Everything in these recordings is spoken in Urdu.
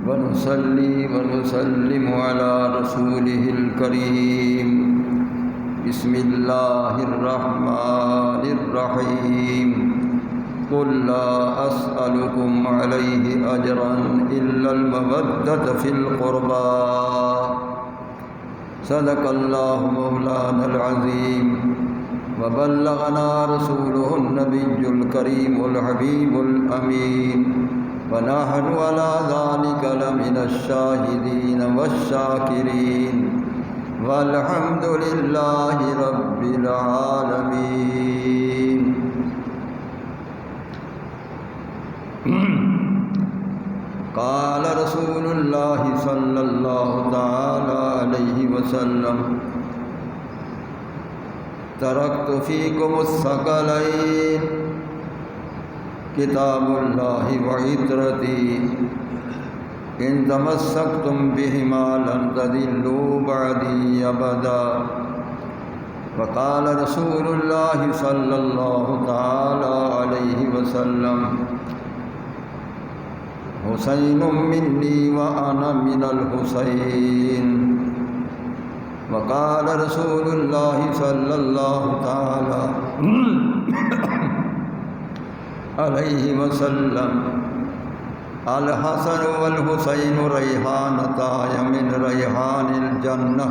ونصلي ونسلم على رسوله الكريم. بسم الله الرحمن الرحيم. قل لا أسألكم عليه أجرا إلا المودة في القربى. صدق الله مولانا العظيم وبلغنا رسوله النبي الكريم الحبيب الأمين، ونحن على ذلك لمن الشاهدين والشاكرين، والحمد لله رب العالمين. قال رسول الله صلى الله تعالى عليه وسلم: تركت فيكم الثقلين كتاب الله وعترتي، إن تمسكتم بهما لن تضلوا بعدي أبدا. وقال رسول الله صلى الله تعالى عليه وسلم: حسين مني وأنا من الحسين. وقال رسول الله صلى الله تعالى عليه وسلم: الحسن والحسين ريحانتان من ريحان الجنة.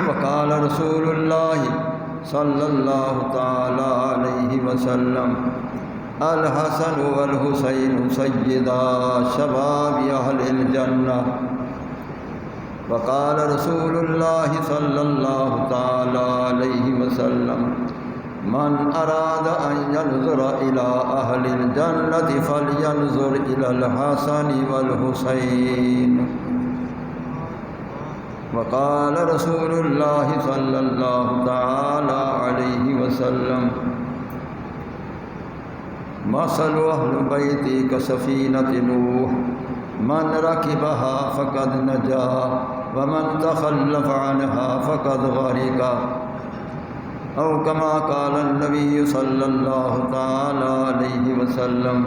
وقال رسول الله صلى الله تعالى عليه وسلم: الحسن والحسين سيدا شباب أهل الجنة. وقال رسول الله صلى الله تعالى عليه وسلم: من أراد أن ينظر إلى أهل الجنة فلينظر إلى الحسن والحسين. وقال رسول الله صلى الله تعالى عليه وسلم: مثل أهل بيتي كسفينة نوح، من ركبها فقد نجا ومن تخلف عنها فقد غرق، أو كما قال النبي صلى الله تعالى عليه وسلم.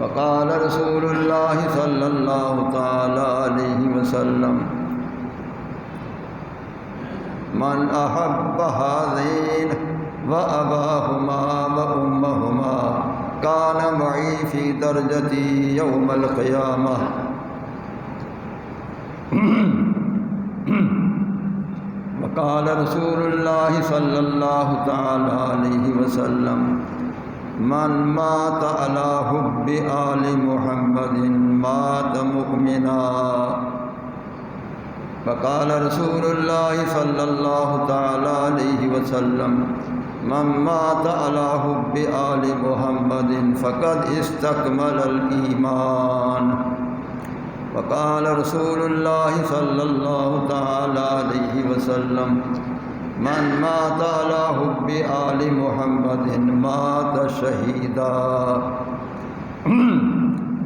وقال رسول الله صلى الله تعالى عليه وسلم: من أحب هذين وأباهما وأمهما كان معي في درجتي يوم القيامة. وقال رسول الله صلى الله تعالى عليه وسلم: من مات على حب آل محمد مات مؤمنا. وقال رسول الله صلى الله تعالى عليه وسلم: من مات على حب آل محمد فقد استكمل الإيمان. وقال رسول الله صلى الله تعالى عليه وسلم: من مات على حب آل محمد مات شهيدا.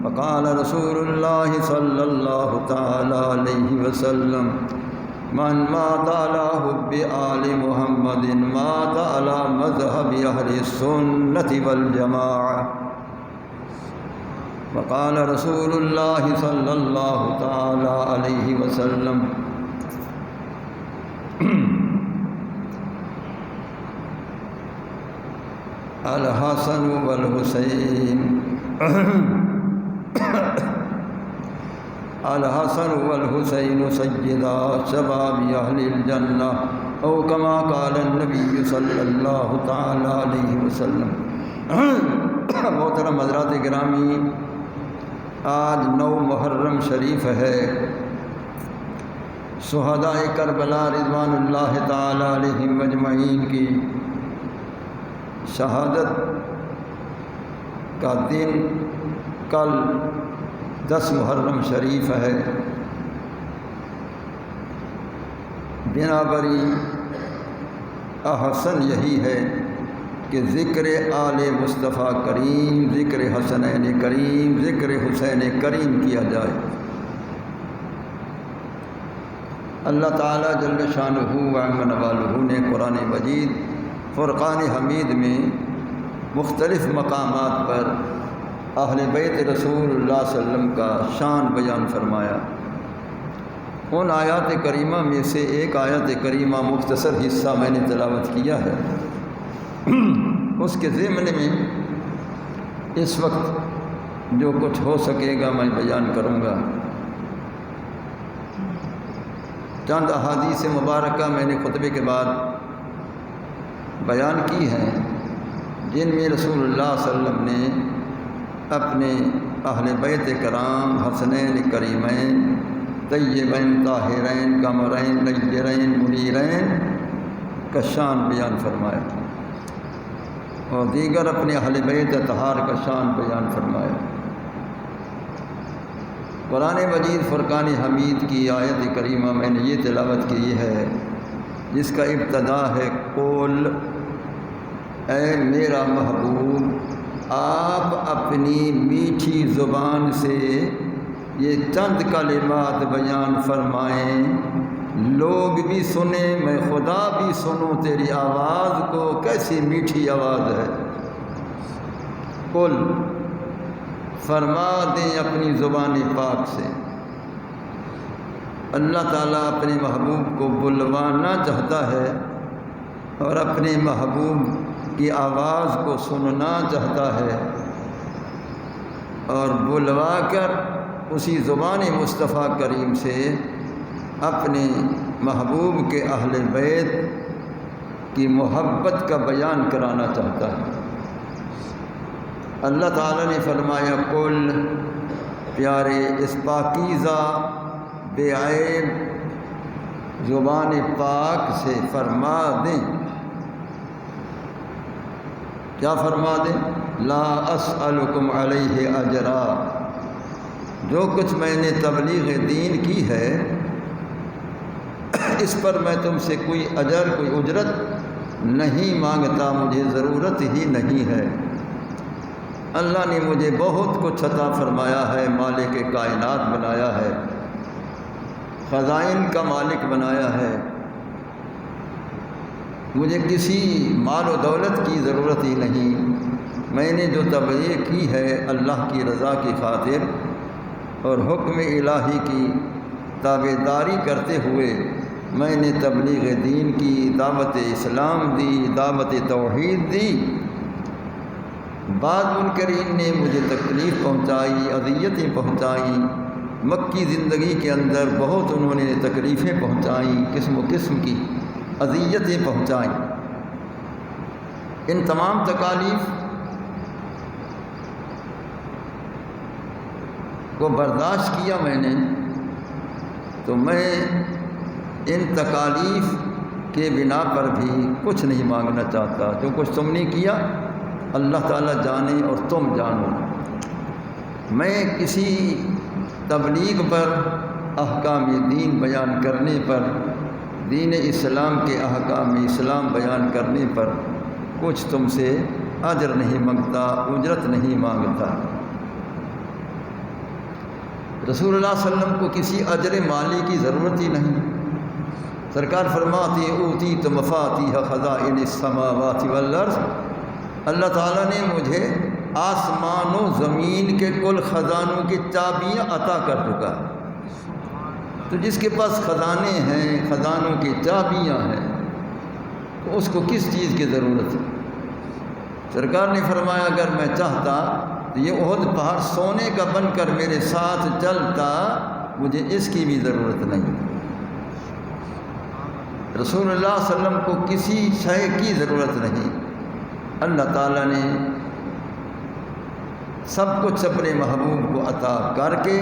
وقال رسول الله صلى الله تعالى عليه وسلم: من مات على حب آل محمد مات على مذهب أهل السنة والجماعة. وقال رسول الله صلى الله تعالى عليه وسلم: الحسن والحسين الحسن والحسين سيدا شباب أهل الجنة، أو كما قال النبي صلی اللہ تعالی علیہ وسلم. محترم حضرات گرامی، آج 9 محرم شریف ہے. شہداء کربلا رضوان اللہ تعالی علیہم اجمعین کی شہادت کا دن کل 10 محرم شریف ہے. بنا بری احسن یہی ہے کہ ذکر آل مصطفیٰ کریم، ذکر حسنین کریم، ذکر حسین کریم کیا جائے. اللہ تعالیٰ جل شانہ وعظم نوالہ نے قرآن مجید فرقان حمید میں مختلف مقامات پر اہل بیت رسول اللہ صلی اللہ علیہ وسلم کا شان بیان فرمایا۔ ان آیات کریمہ میں سے ایک آیت کریمہ مختصر حصہ میں نے تلاوت کیا ہے۔ اس کے ضمن میں اس وقت جو کچھ ہو سکے گا میں بیان کروں گا۔ چند احادیث مبارکہ میں نے خطبے کے بعد بیان کی ہیں، جن میں رسول اللہ صلی اللہ علیہ وسلم نے اپنے اہل بیت کرام حسنین کریمین طیبین طاہرین قمرین نیرین منیرین کا شان بیان فرمایا، اور دیگر اپنے اہل بیت اطہار کا شان بیان فرمایا۔ قرآن مجید فرقان حمید کی آیت کریمہ میں نے یہ تلاوت کی ہے، جس کا ابتدا ہے قول، اے میرا محبوب آپ اپنی میٹھی زبان سے یہ چند کلمات بیان فرمائیں، لوگ بھی سنیں، میں خدا بھی سنوں تیری آواز کو، کیسی میٹھی آواز ہے۔ قل، فرما دیں اپنی زبان پاک سے۔ اللہ تعالیٰ اپنے محبوب کو بلوانا چاہتا ہے اور اپنے محبوب کی آواز کو سننا چاہتا ہے، اور بلوا کر اسی زبان مصطفیٰ کریم سے اپنے محبوب کے اہل بیت کی محبت کا بیان کرانا چاہتا ہے۔ اللہ تعالیٰ نے فرمایا قل، پیارے اس پاکیزہ بے عیب زبان پاک سے فرما دیں، کیا فرما دیں؟ لا اسألکم علیہ اجرا، جو کچھ میں نے تبلیغ دین کی ہے اس پر میں تم سے کوئی اجر کوئی اجرت نہیں مانگتا، مجھے ضرورت ہی نہیں ہے۔ اللہ نے مجھے بہت کچھ عطا فرمایا ہے، مالک کائنات بنایا ہے، خزائن کا مالک بنایا ہے، مجھے کسی مال و دولت کی ضرورت ہی نہیں۔ میں نے جو تبلیغ کی ہے اللہ کی رضا کی خاطر اور حکم الہی کی تابعداری کرتے ہوئے میں نے تبلیغ دین کی، دعوت اسلام دی، دعوت توحید دی۔ بعض منکرین نے مجھے تکلیف پہنچائی، اذیتیں پہنچائیں، مکی زندگی کے اندر بہت انہوں نے تکلیفیں پہنچائیں، قسم و قسم کی اذیتیں پہنچائیں۔ ان تمام تکالیف کو برداشت کیا میں نے، تو میں ان تکالیف کے بنا پر بھی کچھ نہیں مانگنا چاہتا۔ جو کچھ تم نے کیا اللہ تعالیٰ جانے اور تم جانو۔ میں کسی تبلیغ پر، احکام دین بیان کرنے پر، دین اسلام کے احکام اسلام بیان کرنے پر کچھ تم سے اجر نہیں مانگتا، اجرت نہیں مانگتا۔ رسول اللہ صلی اللہ علیہ وسلم کو کسی اجر مالی کی ضرورت ہی نہیں۔ سرکار فرماتی اوتیت مفاتیح خزائن السماوات والارض، اللہ تعالیٰ نے مجھے آسمان و زمین کے کل خزانوں کی چابیاں عطا کر چکا ہے۔ تو جس کے پاس خزانے ہیں، خزانوں کی چابیاں ہیں، تو اس کو کس چیز کی ضرورت ہے؟ سرکار نے فرمایا اگر میں چاہتا تو یہ احد پہاڑ سونے کا بن کر میرے ساتھ چلتا، مجھے اس کی بھی ضرورت نہیں۔ رسول اللہ صلی اللہ علیہ وسلم کو کسی شے کی ضرورت نہیں۔ اللہ تعالیٰ نے سب کچھ اپنے محبوب کو عطا کر کے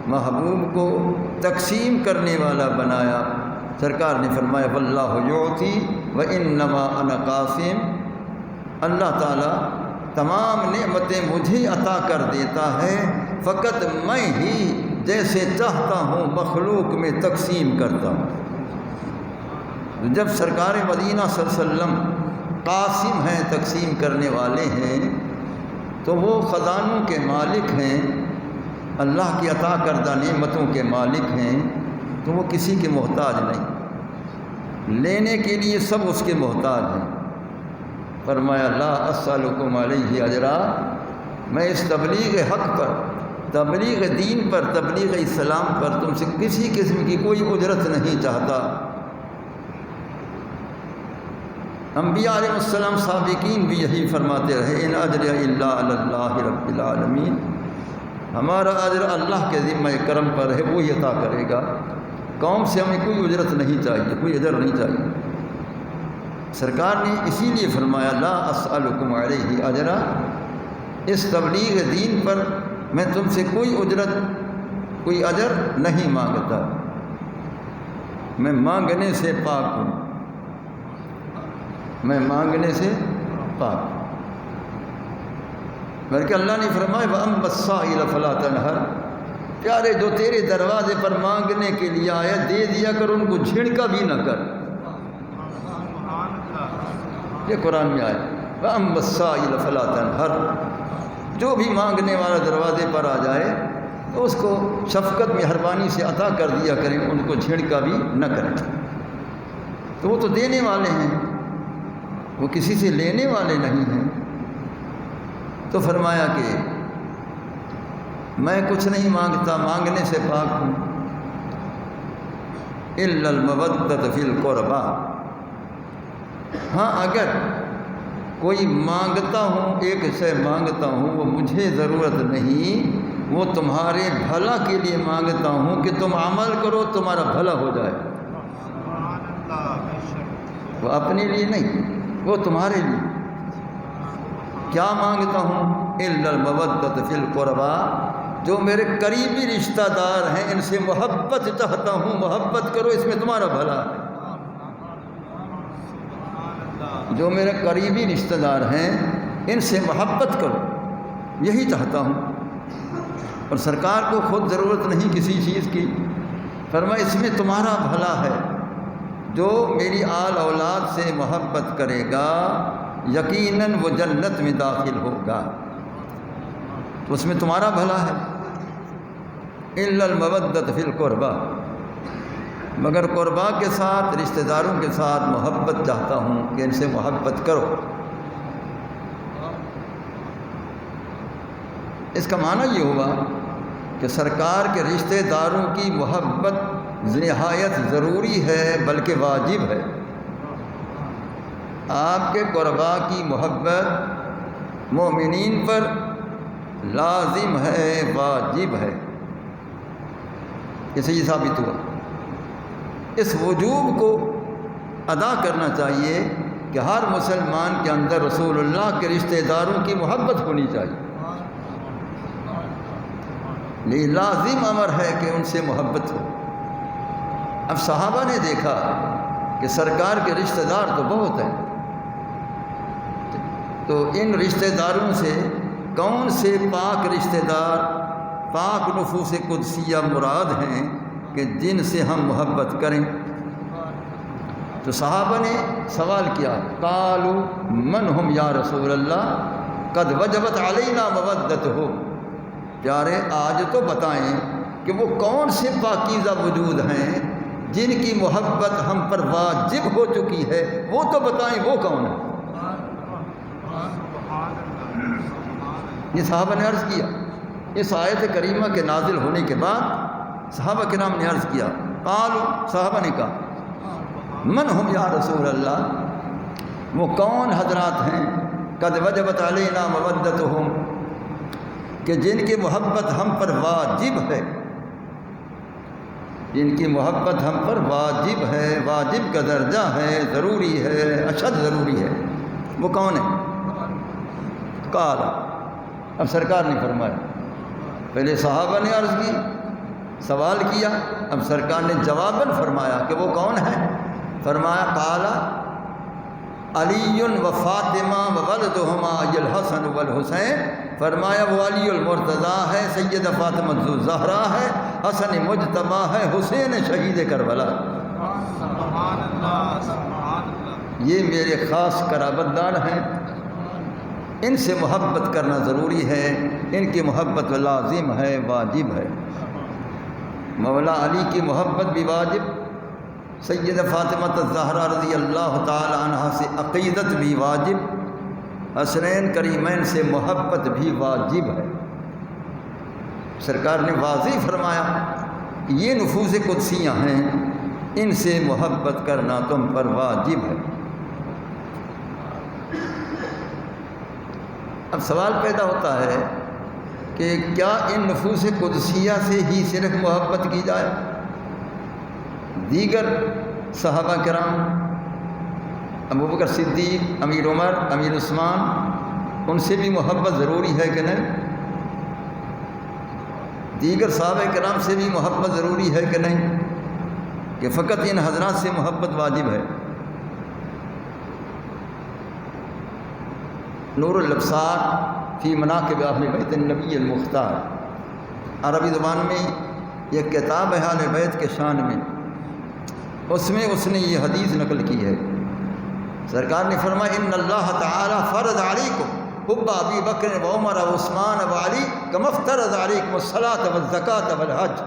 محبوب کو تقسیم کرنے والا بنایا۔ سرکار نے فرمایا واللہ یعطی وانما انا قاسم، اللہ تعالیٰ تمام نعمتیں مجھے عطا کر دیتا ہے، فقط میں ہی جیسے چاہتا ہوں مخلوق میں تقسیم کرتا ہوں۔ جب سرکار مدینہ صلی اللہ علیہ وسلم قاسم ہیں، تقسیم کرنے والے ہیں، تو وہ خزانوں کے مالک ہیں، اللہ کی عطا کردہ نعمتوں کے مالک ہیں، تو وہ کسی کے محتاج نہیں، لینے کے لیے سب اس کے محتاج ہیں۔ فرمایا لا اسألکم علیہ اجرا، میں اس تبلیغ حق پر، تبلیغ دین پر، تبلیغ اسلام پر تم سے کسی قسم کی کوئی اجرت نہیں چاہتا۔ انبیاء علیہ السلام سابقین بھی یہی فرماتے رہے، ان اجر الا علی اللہ رب العالمین، ہمارا اجر اللہ کے ذمہ کرم پر ہے، وہی عطا کرے گا، قوم سے ہمیں کوئی اجرت نہیں چاہیے، کوئی اجر نہیں چاہیے۔ سرکار نے اسی لیے فرمایا لا اسألکم علیہ اجرا، اس تبلیغ دین پر میں تم سے کوئی اجرت، کوئی اجر نہیں مانگتا، میں مانگنے سے پاک ہوں، میں مانگنے سے پاک ہوں۔ بلکہ اللہ نے فرمایا وَأَمَّا السَّائِلَ فَلَا تَنْهَرْ، پیارے جو تیرے دروازے پر مانگنے کے لیے آیا دے دیا کر، ان کو جھڑکا بھی نہ کر۔ یہ قرآن میں آیا وَأَمَّا السَّائِلَ فَلَا تَنْهَرْ، جو بھی مانگنے والا دروازے پر آ جائے تو اس کو شفقت مہربانی سے عطا کر دیا کریں، ان کو جھڑکا بھی نہ کریں۔ تو وہ تو دینے والے ہیں، وہ کسی سے لینے والے نہیں ہیں۔ تو فرمایا کہ میں کچھ نہیں مانگتا، مانگنے سے پاک ہوں، الا المودۃ فی القربى، ہاں اگر کوئی مانگتا ہوں، ایک شے مانگتا ہوں، وہ مجھے ضرورت نہیں، وہ تمہارے بھلا کے لیے مانگتا ہوں کہ تم عمل کرو تمہارا بھلا ہو جائے، وہ اپنے لیے نہیں، وہ تمہارے لیے۔ کیا مانگتا ہوں؟ الا المودۃ فی القربى، جو میرے قریبی رشتہ دار ہیں ان سے محبت چاہتا ہوں، محبت کرو، اس میں تمہارا بھلا ہے۔ جو میرے قریبی رشتہ دار ہیں ان سے محبت کرو، یہی چاہتا ہوں۔ اور سرکار کو خود ضرورت نہیں کسی چیز کی، فرمایا اس میں تمہارا بھلا ہے، جو میری آل اولاد سے محبت کرے گا یقیناً وہ جنت میں داخل ہوگا، تو اس میں تمہارا بھلا ہے۔ الا المودۃ فی القربى، مگر قربا کے ساتھ، رشتہ داروں کے ساتھ محبت چاہتا ہوں کہ ان سے محبت کرو۔ اس کا معنی یہ ہوا کہ سرکار کے رشتہ داروں کی محبت نہایت ضروری ہے، بلکہ واجب ہے۔ آپ کے قربا کی محبت مومنین پر لازم ہے، واجب ہے۔ اسے یہ ثابت ہوا۔ اس وجوب کو ادا کرنا چاہیے کہ ہر مسلمان کے اندر رسول اللہ کے رشتہ داروں کی محبت ہونی چاہیے، یہ لازم امر ہے کہ ان سے محبت ہو۔ اب صحابہ نے دیکھا کہ سرکار کے رشتہ دار تو بہت ہیں، تو ان رشتہ داروں سے کون سے پاک رشتہ دار، پاک نفوس قدسیہ مراد ہیں کہ جن سے ہم محبت کریں؟ تو صحابہ نے سوال کیا، قالوا من ہم یا رسول اللہ قد وجبت علینا مودتہ، پیارے آج تو بتائیں کہ وہ کون سے پاکیزہ وجود ہیں جن کی محبت ہم پر واجب ہو چکی ہے، وہ تو بتائیں وہ کون ہے؟ یہ صحابہ نے عرض کیا۔ اس آیت کریمہ کے نازل ہونے کے بعد صحابہ کرام نے عرض کیا، قالوا، صحابہ نے کہا، من ہم یا رسول اللہ، وہ کون حضرات ہیں قد وجبت علینا مودتہم، کہ جن کی محبت ہم پر واجب ہے، جن کی محبت ہم پر واجب ہے، واجب کا درجہ ہے، ضروری ہے، اشد ضروری ہے، وہ کون ہے؟ قال، اب سرکار نے فرمایا، پہلے صحابہ نے عرض کی، سوال کیا، اب سرکار نے جواباً فرمایا کہ وہ کون ہے؟ فرمایا قال علی و فاطمہ و ولدہما الحسن والحسین، فرمایا وہ علی المرتضیٰ ہے، سیدہ فاطمہ الزہرا ہے، حسن مجتبیٰ ہے، حسین شہید کربلا۔ یہ میرے خاص قرابت دار ہیں، ان سے محبت کرنا ضروری ہے، ان کی محبت لازم ہے، واجب ہے۔ مولا علی کی محبت بھی واجب، سیدہ فاطمہ الزہرا رضی اللہ تعالی عنہا سے عقیدت بھی واجب، حسنین کریمین سے محبت بھی واجب ہے۔ سرکار نے واضح فرمایا کہ یہ نفوس قدسیاں ہیں، ان سے محبت کرنا تم پر واجب ہے۔ اب سوال پیدا ہوتا ہے کہ کیا ان نفوس قدسیہ سے ہی صرف محبت کی جائے؟ دیگر صحابہ کرام، ابوبکر صدیق، امیر عمر، امیر عثمان، ان سے بھی محبت ضروری ہے کہ نہیں؟ دیگر صحابہ کرام سے بھی محبت ضروری ہے کہ نہیں؟ کہ فقط ان حضرات سے محبت واجب ہے؟ نور الابصار فی مناقب اہل بیت النبی المختار، عربی زبان میں یہ کتاب ہے اہل بیت کے شان میں، اس نے یہ حدیث نقل کی ہے۔ سرکار نے فرمایا ان اللہ تعالی فرض علیکم حب ابی بکر و عمر و عثمان و علی کما افترض علیکم الصلاۃ والزکاۃ والحج۔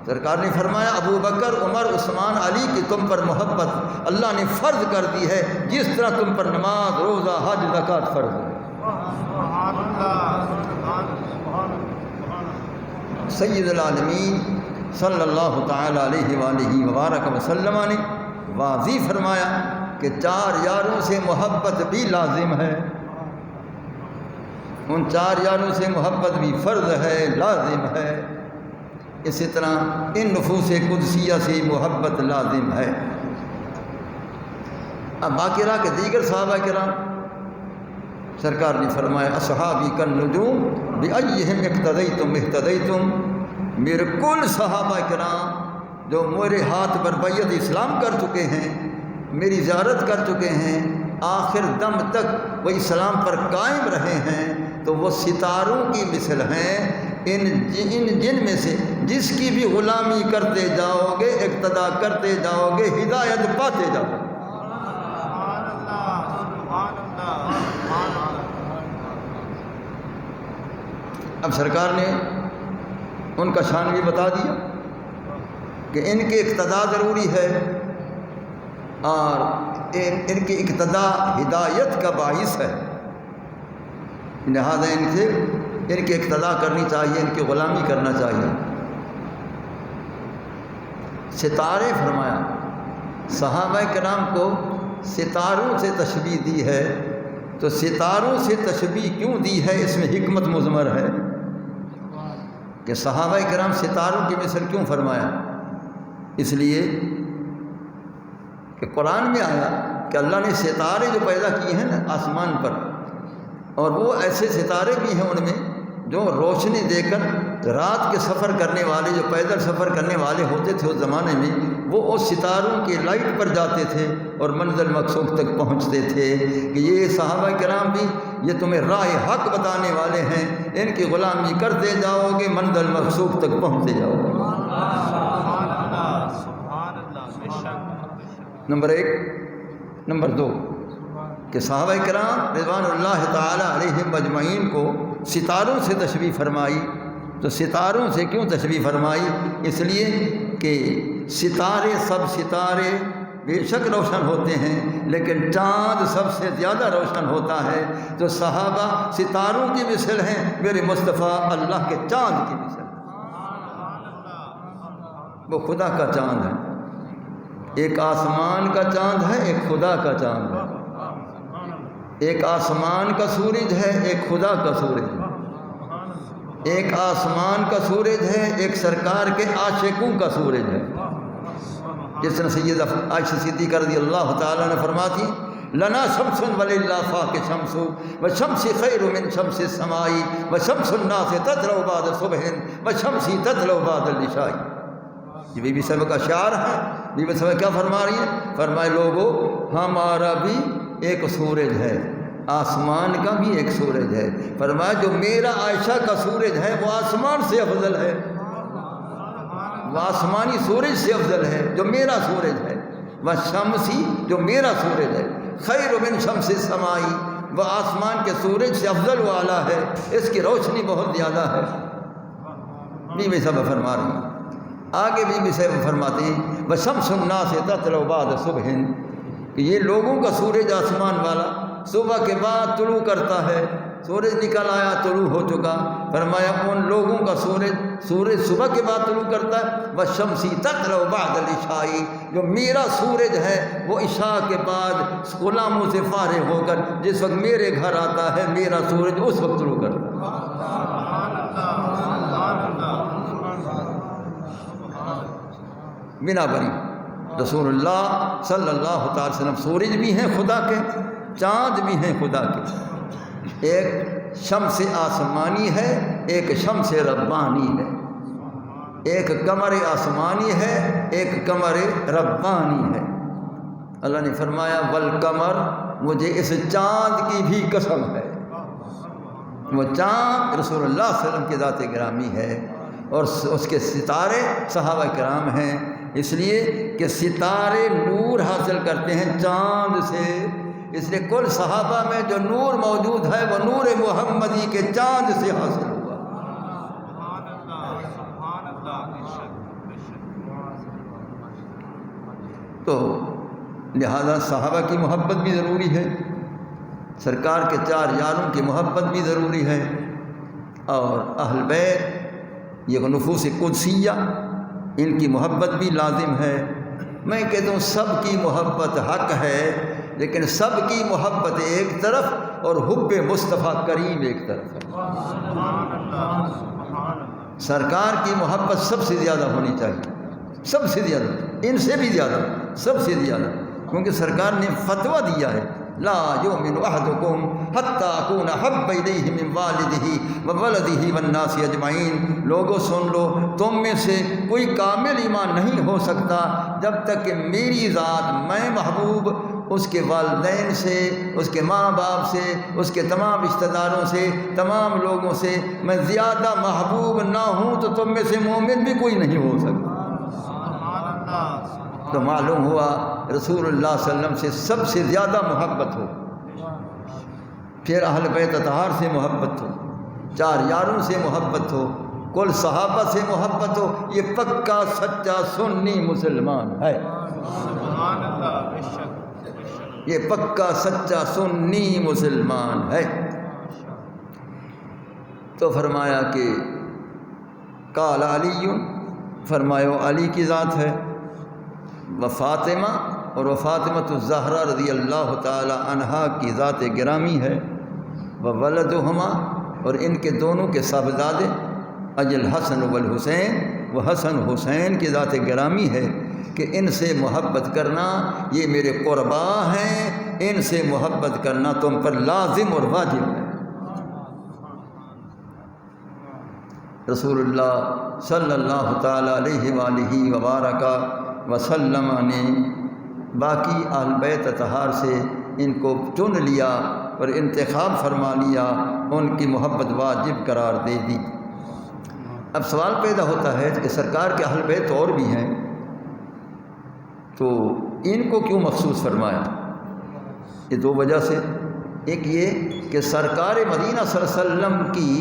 سرکار نے فرمایا ابو بکر، عمر، عثمان، علی کی تم پر محبت اللہ نے فرض کر دی ہے جس طرح تم پر نماز، روزہ، حج، زکوٰۃ فرض ہے۔ سید العالمین صلی اللہ تعالی علیہ وآلہ وبارک وسلم نے واضح فرمایا کہ 4 یاروں سے محبت بھی لازم ہے، ان 4 یاروں سے محبت بھی فرض ہے، لازم ہے۔ اسی طرح ان نفوس قدسیہ سے محبت لازم ہے۔ اب باقی رہا کہ دیگر صحابہ کرام، سرکار نے فرمایا اصحابی کالنجوم بأیہم اقتدیتم اہتدیتم، میرے کل صحابہ کرام جو میرے ہاتھ پر بیعت اسلام کر چکے ہیں، میری زیارت کر چکے ہیں، آخر دم تک وہ اسلام پر قائم رہے ہیں، تو وہ ستاروں کی مثل ہیں۔ ان جن میں سے جس کی بھی غلامی کرتے جاؤ گے، اقتداء کرتے جاؤ گے، ہدایت پاتے جاؤ گے۔ اب سرکار نے ان کا شان بھی بتا دیا کہ ان کے اقتداء ضروری ہے، اور ان کی اقتداء ہدایت کا باعث ہے، لہذا ان کی اقتداء کرنی چاہیے، ان کی غلامی کرنا چاہیے۔ ستارے فرمایا، صحابہ کرام کو ستاروں سے تشبیہ دی ہے، تو ستاروں سے تشبیہ کیوں دی ہے؟ اس میں حکمت مضمر ہے کہ صحابہ کرام ستاروں کی مثل کیوں فرمایا؟ اس لیے کہ قرآن میں آیا کہ اللہ نے ستارے جو پیدا کیے ہیں نا آسمان پر، اور وہ ایسے ستارے بھی ہیں ان میں جو روشنی دے کر رات کے سفر کرنے والے، جو پیدل سفر کرنے والے ہوتے تھے اس زمانے میں، وہ اس ستاروں کی لائٹ پر جاتے تھے اور منزل مقصود تک پہنچتے تھے کہ یہ صحابہ کرام بھی یہ تمہیں راہ حق بتانے والے ہیں، ان کی غلامی کرتے جاؤ گے، منزل مقصود تک پہنچتے جاؤ گے۔ نمبر 1۔ نمبر 2 کہ صحابہ کرام رضوان اللہ تعالی علیہم مجمعین کو ستاروں سے تشبیہ فرمائی، تو ستاروں سے کیوں تشبیہ فرمائی؟ اس لیے کہ ستارے، سب ستارے بے شک روشن ہوتے ہیں، لیکن چاند سب سے زیادہ روشن ہوتا ہے، تو صحابہ ستاروں کی مثل ہیں، میرے مصطفیٰ اللہ کے چاند کی مثل، وہ خدا کا چاند ہے۔ ایک آسمان کا چاند ہے، ایک خدا کا چاند ہے، ایک آسمان کا سورج ہے، ایک خدا کا سورج ہے، ایک آسمان کا سورج ہے، ایک سرکار کے عاشقوں کا سورج ہے۔ جس طرح سیدہ عائشہ صدیقہ رضی اللہ تعالیٰ نے فرماتی لنا شمس وللہ فاق شمس وشمس خیر من شمس السماء وشمس الناس تطلع بعد صبح وشمسی تطلع بعد العشاء۔ یہ بی بی صاحبہ کا شعر ہے۔ بی بی صاحبہ کیا فرما رہی ہیں؟ فرمائے لوگو ہمارا بھی ایک سورج ہے، آسمان کا بھی ایک سورج ہے۔ فرمایا جو میرا عائشہ کا سورج ہے وہ آسمان سے افضل ہے، وہ آسمانی سورج سے افضل ہے جو میرا سورج ہے۔ وہ شمسی، جو میرا سورج ہے، خیر من شمس السماء، وہ آسمان کے سورج سے افضل و اعلیٰ ہے، اس کی روشنی بہت زیادہ ہے۔ بی بی صاحبہ فرما رہی ہیں۔ آگے بی بی صاحبہ فرماتے ہیں وَشَمْسُ النَّاسِ تَطْلُعُ بَعْدَ صُبْحٍ، کہ یہ لوگوں کا سورج آسمان والا صبح کے بعد طلوع کرتا ہے، سورج نکل آیا طلوع ہو چکا، فرمایا ان لوگوں کا سورج صبح کے بعد طلوع کرتا ہے، والشمس تطلع بعد العشاء، جو میرا سورج ہے وہ عشاء کے بعد غلاموں سے فارغ ہو کر جس وقت میرے گھر آتا ہے میرا سورج اس وقت طلوع کرتا ہے۔ بنا بری رسول اللہ صلی اللہ تعالی وسلم سورج بھی ہیں خدا کے، چاند بھی ہیں خدا کے، ایک شمس آسمانی ہے، ایک شمس ربانی ہے، ایک قمر آسمانی ہے، ایک قمر ربانی ہے۔ اللہ نے فرمایا والقمر، مجھے اس چاند کی بھی قسم ہے۔ وہ چاند رسول اللہ صلی اللہ علیہ وسلم کی ذات گرامی ہے، اور اس کے ستارے صحابہ کرام ہیں، اس لیے کہ ستارے نور حاصل کرتے ہیں چاند سے، اس لیے کل صحابہ میں جو نور موجود ہے وہ نور محمدی کے چاند سے حاصل ہوا۔ تو لہذا صحابہ کی محبت بھی ضروری ہے، سرکار کے 4 یاروں کی محبت بھی ضروری ہے، اور اہل بیت یہ نفوس قدسیہ ان کی محبت بھی لازم ہے۔ میں کہتا ہوں سب کی محبت حق ہے، لیکن سب کی محبت ایک طرف اور حب مصطفیٰ کریم ایک طرف ہے۔ سرکار کی محبت سب سے زیادہ ہونی چاہیے، سب سے زیادہ، ان سے بھی زیادہ، سب سے زیادہ، کیونکہ سرکار نے فتویٰ دیا ہے لا یؤمن احدکم حتی اکون احب الیہ من والدہ وولدہ والناس اجمعین۔ لوگوں سن لو، تم میں سے کوئی کامل ایمان نہیں ہو سکتا جب تک کہ میری ذات، میں محبوب اس کے والدین سے، اس کے ماں باپ سے، اس کے تمام رشتہ داروں سے، تمام لوگوں سے میں زیادہ محبوب نہ ہوں تو تم میں سے مومن بھی کوئی نہیں ہو سکتا۔ تو معلوم ہوا رسول اللہ صلی اللہ علیہ وسلم سے سب سے زیادہ محبت ہو، پھر اہل بیت اطہار سے محبت ہو، 4 یاروں سے محبت ہو، کل صحابہ سے محبت ہو، یہ پکا سچا سنی مسلمان ہے، یہ پکا سچا سنی مسلمان ہے۔ تو فرمایا کہ قال علی، فرمایا علی کی ذات ہے، و فاطمہ، اور وہ فاطمۃ الزہرا رضی اللہ تعالی عنہا کی ذات گرامی ہے، و ولدہما، اور ان کے دونوں کے صاحبزادے، اجل حسن والحسین، وہ حسن حسین کی ذات گرامی ہے کہ ان سے محبت کرنا یہ میرے قربا ہیں، ان سے محبت کرنا تم پر لازم اور واجب ہے۔ رسول اللہ صلی اللہ تعالی علیہ وآلہ وبارک وسلم نے باقی اہل بیت اطہار سے ان کو چن لیا اور انتخاب فرما لیا، ان کی محبت واجب قرار دے دی۔ اب سوال پیدا ہوتا ہے کہ سرکار کے اہل بیت اور بھی ہیں، تو ان کو کیوں مخصوص فرمایا؟ یہ 2 وجہ سے، ایک یہ کہ سرکار مدینہ صلی اللہ علیہ وسلم کی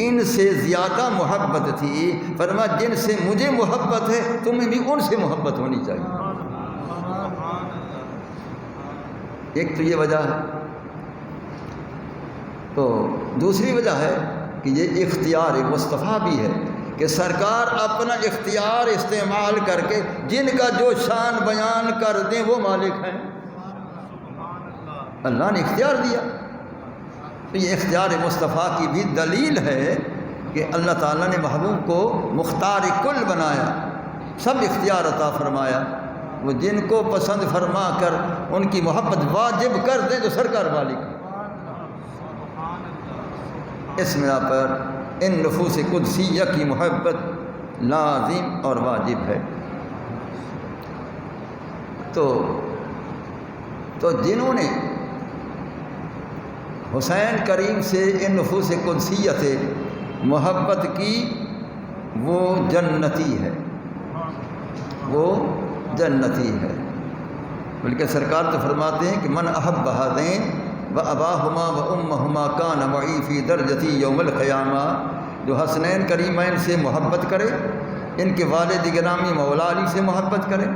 ان سے زیادہ محبت تھی، فرمایا جن سے مجھے محبت ہے تمہیں بھی ان سے محبت ہونی چاہیے۔ ایک تو یہ وجہ ہے، تو دوسری وجہ ہے کہ یہ اختیار مصطفیٰ بھی ہے کہ سرکار اپنا اختیار استعمال کر کے جن کا جو شان بیان کر دیں وہ مالک ہیں، اللہ نے اختیار دیا۔ تو یہ اختیار مصطفیٰ کی بھی دلیل ہے کہ اللہ تعالیٰ نے محبوب کو مختار کل بنایا، سب اختیار عطا فرمایا، وہ جن کو پسند فرما کر ان کی محبت واجب کر دیں تو سرکار مالک ہے۔ اس بنا پر ان نفوس قدسیہ کی محبت لازم اور واجب ہے۔ تو جنہوں نے حسین کریم سے ان نفوس قدسیہ سے محبت کی وہ جنتی ہے، وہ جنتی ہے۔ بلکہ سرکار تو فرماتے ہیں کہ من احب ہذین و اباہما و امہما کان معی فی درجتی یوم القیامہ، جو حسنین کریمین سے محبت کرے، ان کے والد گرامی مولا علی سے محبت کرے،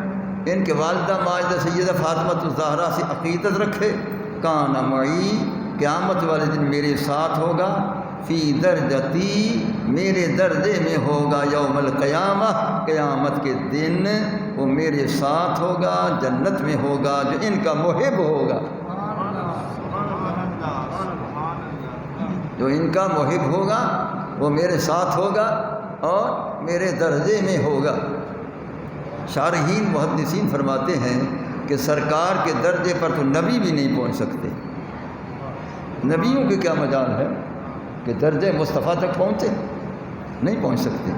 ان کے والدہ ماجدہ سیدہ فاطمہ الزہرا سے عقیدت رکھے، کان معی قیامت والے دن میرے ساتھ ہوگا، فی درجتی میرے درجے میں ہوگا، یوم القیامہ قیامت کے دن وہ میرے ساتھ ہوگا، جنت میں ہوگا، جو ان کا محب ہوگا، جو ان کا محب ہوگا وہ میرے ساتھ ہوگا اور میرے درجے میں ہوگا۔ شارحین محدثین فرماتے ہیں کہ سرکار کے درجے پر تو نبی بھی نہیں پہنچ سکتے، نبیوں کے کیا مجال ہے کہ درجے مصطفیٰ تک پہنچے، نہیں پہنچ سکتے۔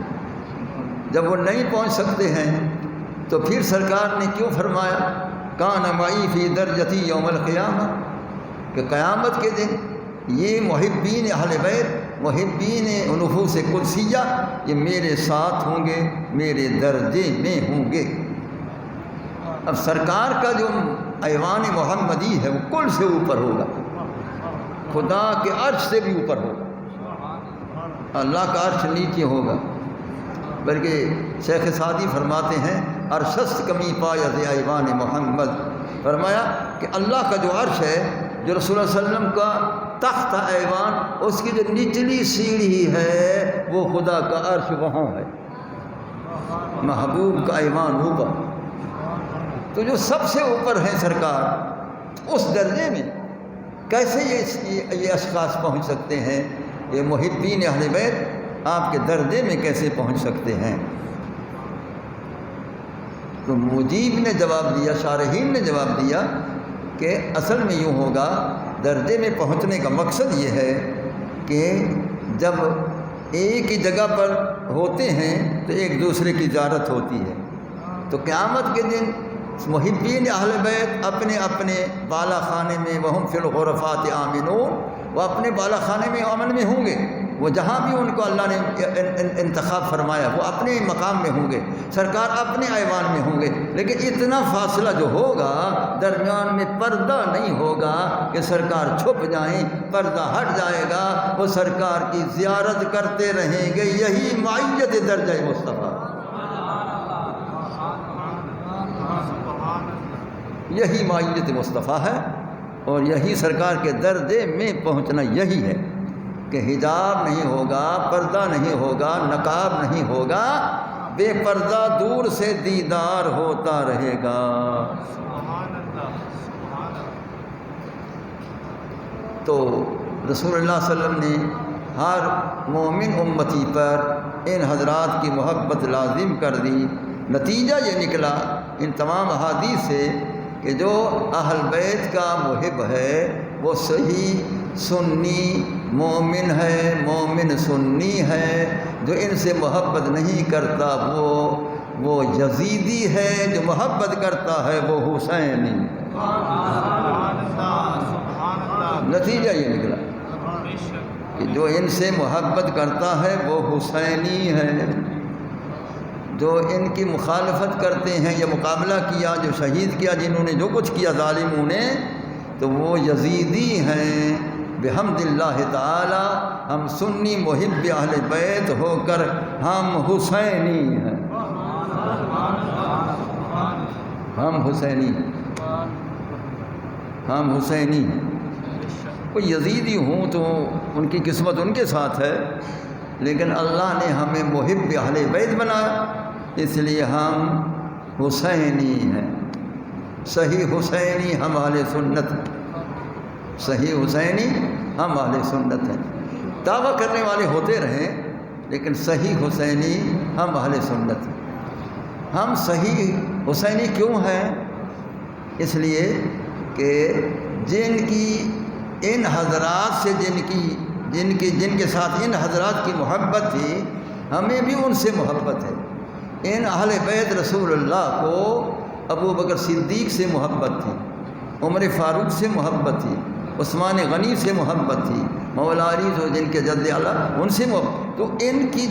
جب وہ نہیں پہنچ سکتے ہیں تو پھر سرکار نے کیوں فرمایا کان معی فی درجتی یوم القیامہ، کہ قیامت کے دن یہ محبین اہل بیت، محبین نفوس قدسیہ، یہ میرے ساتھ ہوں گے، میرے درجے میں ہوں گے۔ اب سرکار کا جو ایوان محمدی ہے وہ کل سے اوپر ہوگا، خدا کے عرش سے بھی اوپر ہوگا، اللہ کا عرش نیچے ہوگا۔ بلکہ شیخ سعدی فرماتے ہیں عرشست کمی پایت ایوان محمد، فرمایا کہ اللہ کا جو عرش ہے، جو رسول اللہ علیہ وسلم کا تخت ایوان، اس کی جو نچلی سیڑھی ہے وہ خدا کا عرش وہاں ہے، محبوب کا ایوان اوپر۔ تو جو سب سے اوپر ہیں سرکار، اس درجے میں کیسے یہ اشخاص پہنچ سکتے ہیں؟ یہ محبین اہل بیت آپ کے درجے میں کیسے پہنچ سکتے ہیں؟ تو مجیب نے جواب دیا، شارحین نے جواب دیا کہ اصل میں یوں ہوگا، درجے میں پہنچنے کا مقصد یہ ہے کہ جب ایک ہی جگہ پر ہوتے ہیں تو ایک دوسرے کی زیارت ہوتی ہے، تو قیامت کے دن محبین اہل بیت اپنے اپنے بالا خانے میں، وہم فی الغرفات آمنون، وہ اپنے بالا خانے میں امن میں ہوں گے، وہ جہاں بھی ان کو اللہ نے انتخاب فرمایا وہ اپنے مقام میں ہوں گے، سرکار اپنے ایوان میں ہوں گے۔ لیکن اتنا فاصلہ جو ہوگا، درمیان میں پردہ نہیں ہوگا کہ سرکار چھپ جائیں، پردہ ہٹ جائے گا، وہ سرکار کی زیارت کرتے رہیں گے۔ یہی معیت درجہ مصطفیٰ، یہی معیت مصطفیٰ ہے، اور یہی سرکار کے درجے میں پہنچنا یہی ہے کہ حجاب نہیں ہوگا، پردہ نہیں ہوگا، نقاب نہیں ہوگا، بے پردہ دور سے دیدار ہوتا رہے گا۔ تو رسول اللہ صلی اللہ علیہ وسلم نے ہر مومن امتی پر ان حضرات کی محبت لازم کر دی۔ نتیجہ یہ نکلا ان تمام احادیث سے کہ جو اہل بیت کا محب ہے وہ صحیح سنی مومن ہے، مومن سنی ہے۔ جو ان سے محبت نہیں کرتا وہ یزیدی ہے، جو محبت کرتا ہے وہ حسینی ہے۔ نتیجہ یہ نکلا کہ جو ان سے محبت کرتا ہے وہ حسینی ہے، جو ان کی مخالفت کرتے ہیں یا مقابلہ کیا، جو شہید کیا، جنہوں نے جو کچھ کیا ظالموں نے، تو وہ یزیدی ہیں۔ بحمد اللہ تعالی ہم سنی محب اہل بیت ہو کر ہم حسینی ہیں، ہم حسینی، ہم حسینی۔ کوئی یزیدی ہوں تو ان کی قسمت ان کے ساتھ ہے، لیکن اللہ نے ہمیں محب اہل بیت بنایا، اس لیے ہم حسینی ہیں۔ صحیح حسینی ہم اہل سنت، صحیح حسینی ہم اہل سنت ہیں۔ دعویٰ کرنے والے ہوتے رہیں لیکن صحیح حسینی ہم اہل سنت ہیں۔ ہم صحیح حسینی کیوں ہیں؟ اس لیے کہ جن کی ان حضرات سے جن کے ساتھ ان حضرات کی محبت تھی، ہمیں بھی ان سے محبت ہے۔ ان اہل بیت رسول اللہ کو ابو بکر صدیق سے محبت تھی، عمر فاروق سے محبت تھی، عثمان غنی سے محبت تھی، مولا علی جو جن کے جد اعلیٰ ان سے محبت، تو ان کی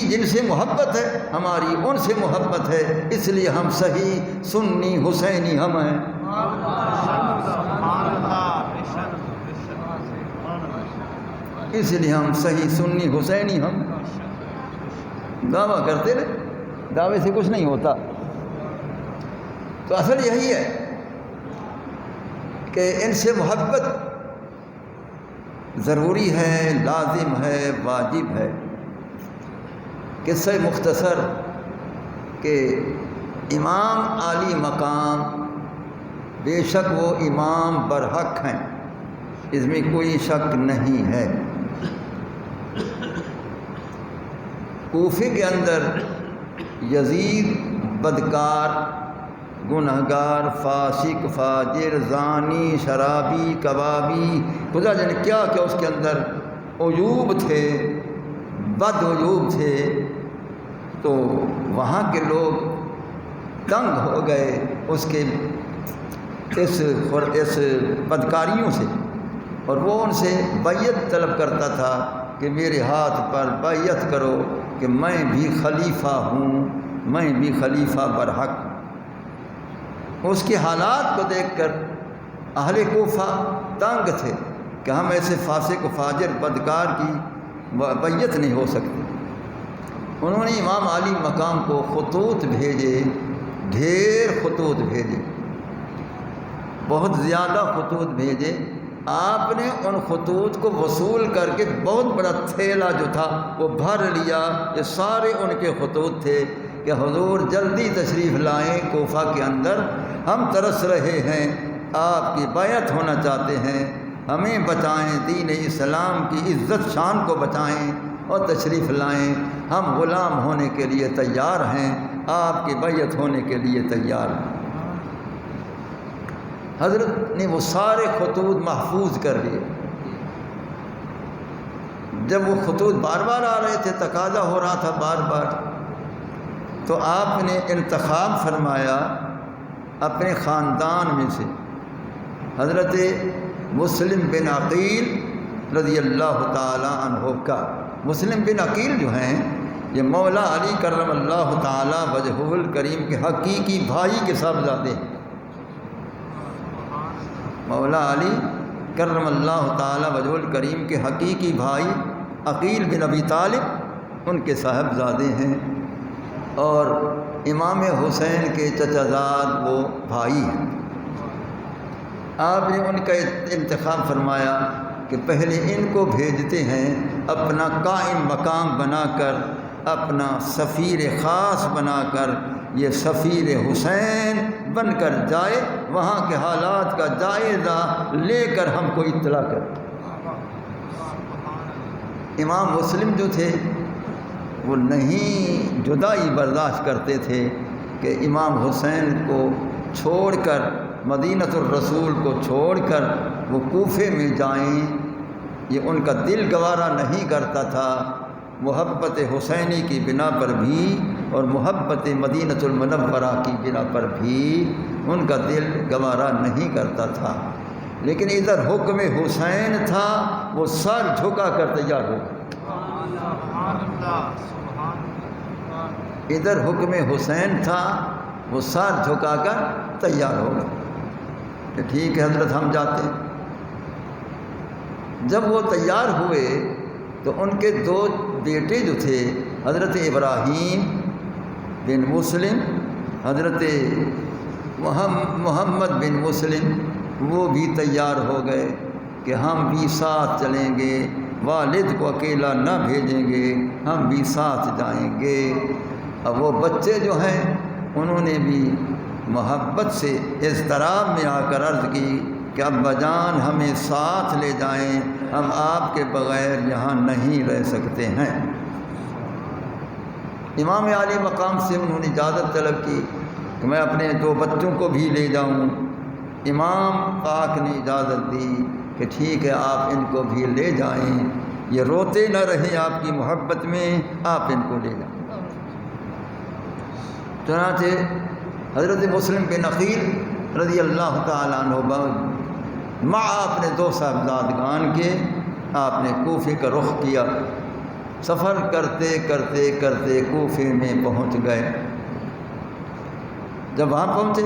جن سے محبت ہے ہماری ان سے محبت ہے، اس لیے ہم صحیح سنی حسینی ہم ہیں۔ اس لیے ہم صحیح سنی حسینی ہم دعویٰ کرتے رہے، دعوے سے کچھ نہیں ہوتا۔ تو اصل یہی ہے کہ کہ ان سے محبت ضروری ہے، لازم ہے، واجب ہے۔ قصہ مختصر کہ امام عالی مقام بے شک وہ امام برحق ہیں، اس میں کوئی شک نہیں ہے۔ کوفے کے اندر یزید بدکار، گنہگار، فاسق، فاجر، زانی، شرابی، کبابی، خدا جانے کیا کیا اس کے اندر عیوب تھے، بد عیوب تھے، تو وہاں کے لوگ تنگ ہو گئے اس کے اس بدکاریوں سے، اور وہ ان سے بیعت طلب کرتا تھا کہ میرے ہاتھ پر بیعت کرو کہ میں بھی خلیفہ ہوں، میں بھی خلیفہ برحق ہوں۔ اس کے حالات کو دیکھ کر اہل کوفہ تنگ تھے کہ ہم ایسے فاسق و فاجر بدکار کی بیعت نہیں ہو سکتی۔ انہوں نے امام عالی مقام کو خطوط بھیجے، ڈھیر خطوط بھیجے، بہت زیادہ خطوط بھیجے۔ آپ نے ان خطوط کو وصول کر کے بہت بڑا تھیلا جو تھا وہ بھر لیا۔ یہ سارے ان کے خطوط تھے کہ حضور جلدی تشریف لائیں کوفہ کے اندر، ہم ترس رہے ہیں، آپ کی بیعت ہونا چاہتے ہیں، ہمیں بچائیں، دین اسلام کی عزت شان کو بچائیں اور تشریف لائیں، ہم غلام ہونے کے لیے تیار ہیں، آپ کی بیعت ہونے کے لیے تیار ہیں۔ حضرت نے وہ سارے خطوط محفوظ کر لیے۔ جب وہ خطوط بار بار آ رہے تھے، تقاضا ہو رہا تھا بار بار، تو آپ نے انتخاب فرمایا اپنے خاندان میں سے حضرت مسلم بن عقیل رضی اللہ تعالی عنہ کا۔ مسلم بن عقیل جو ہیں یہ مولا علی کرم اللہ تعالی وجہہ الکریم کے حقیقی بھائی کے صاحبزادے ہیں۔ مولا علی کرم اللہ تعالی وجہ الکریم کے حقیقی بھائی عقیل بن ابی طالب ان کے صاحبزادے ہیں، اور امام حسین کے چچا زاد وہ بھائی ہیں۔ آپ نے ان کا انتخاب فرمایا کہ پہلے ان کو بھیجتے ہیں، اپنا قائم مقام بنا کر، اپنا سفیر خاص بنا کر، یہ سفیر حسین بن کر جائے، وہاں کے حالات کا جائزہ لے کر ہم کو اطلاع کر۔ امام مسلم جو تھے وہ نہیں جدائی برداشت کرتے تھے کہ امام حسین کو چھوڑ کر، مدینۃ الرسول کو چھوڑ کر وہ کوفے میں جائیں، یہ ان کا دل گوارا نہیں کرتا تھا۔ محبت حسینی کی بنا پر بھی اور محبت مدینۃ المنورہ کی بنا پر بھی ان کا دل گوارا نہیں کرتا تھا، لیکن ادھر حکم حسین تھا، وہ سر جھکا کر تیار ہو گئے۔ ادھر حکم حسین تھا، وہ سر جھکا کر تیار ہو گئے کہ ٹھیک ہے حضرت ہم جاتے ہیں۔ جب وہ تیار ہوئے تو ان کے دو بیٹے جو تھے، حضرت ابراہیم بن مسلم، حضرت محمد بن مسلم، وہ بھی تیار ہو گئے کہ ہم بھی ساتھ چلیں گے، والد کو اکیلا نہ بھیجیں گے، ہم بھی ساتھ جائیں گے۔ اب وہ بچے جو ہیں انہوں نے بھی محبت سے اضطراب میں آ کر عرض کی کہ ابا جان ہمیں ساتھ لے جائیں، ہم آپ کے بغیر یہاں نہیں رہ سکتے ہیں۔ امام عالی مقام سے انہوں نے اجازت طلب کی کہ میں اپنے دو بچوں کو بھی لے جاؤں۔ امام پاک نے اجازت دی کہ ٹھیک ہے آپ ان کو بھی لے جائیں، یہ روتے نہ رہیں آپ کی محبت میں، آپ ان کو لے جائیں۔ چنانچہ حضرت مسلم بن عقیل رضی اللہ تعالیٰ عنہ مع اپنے دو صاحبزادگان کے آپ نے کوفے کا رخ کیا۔ سفر کرتے کرتے کرتے کوفے میں پہنچ گئے۔ جب وہاں پہنچے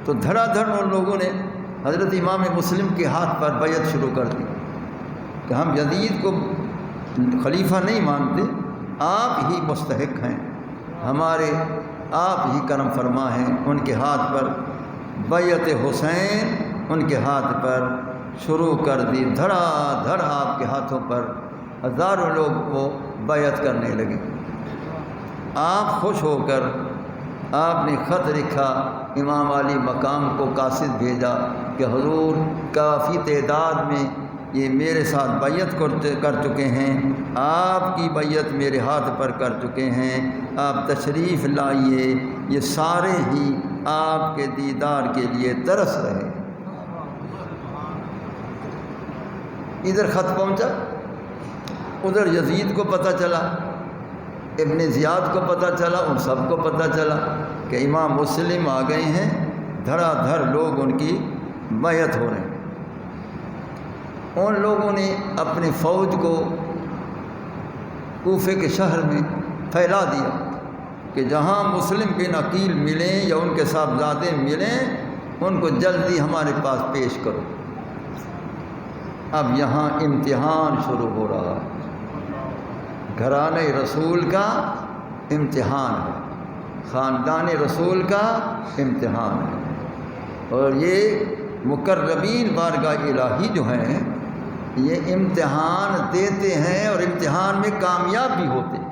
تو دھڑا دھڑ ان لوگوں نے حضرت امام مسلم کے ہاتھ پر بیعت شروع کر دی کہ ہم یزید کو خلیفہ نہیں مانتے، آپ ہی مستحق ہیں، ہمارے آپ ہی کرم فرما ہیں۔ ان کے ہاتھ پر بیعت حسین ان کے ہاتھ پر شروع کر دی، دھڑا دھڑ آپ کے ہاتھوں پر ہزاروں لوگ وہ بیعت کرنے لگے۔ آپ خوش ہو کر آپ نے خط لکھا، امام علی مقام کو قاصد بھیجا کہ حضور کافی تعداد میں یہ میرے ساتھ بیعت کر چکے ہیں، آپ کی بیعت میرے ہاتھ پر کر چکے ہیں، آپ تشریف لائیے، یہ سارے ہی آپ کے دیدار کے لیے ترس رہے۔ ادھر خط پہنچا، ادھر یزید کو پتہ چلا، ابن زیاد کو پتہ چلا، ان سب کو پتہ چلا کہ امام مسلم آ گئے ہیں، دھڑا دھڑ لوگ ان کی بیعت ہو رہے ہیں۔ ان لوگوں نے اپنی فوج کو کوفے کے شہر میں پھیلا دیا کہ جہاں مسلم بن عقیل ملیں یا ان کے صاحبزادے ملیں، ان کو جلدی ہمارے پاس پیش کرو۔ اب یہاں امتحان شروع ہو رہا ہے، گھرانہ رسول کا امتحان ہے، خاندان رسول کا امتحان ہے، اور یہ مقربین بارگاہ الہی جو ہیں یہ امتحان دیتے ہیں اور امتحان میں کامیاب بھی ہوتے ہیں۔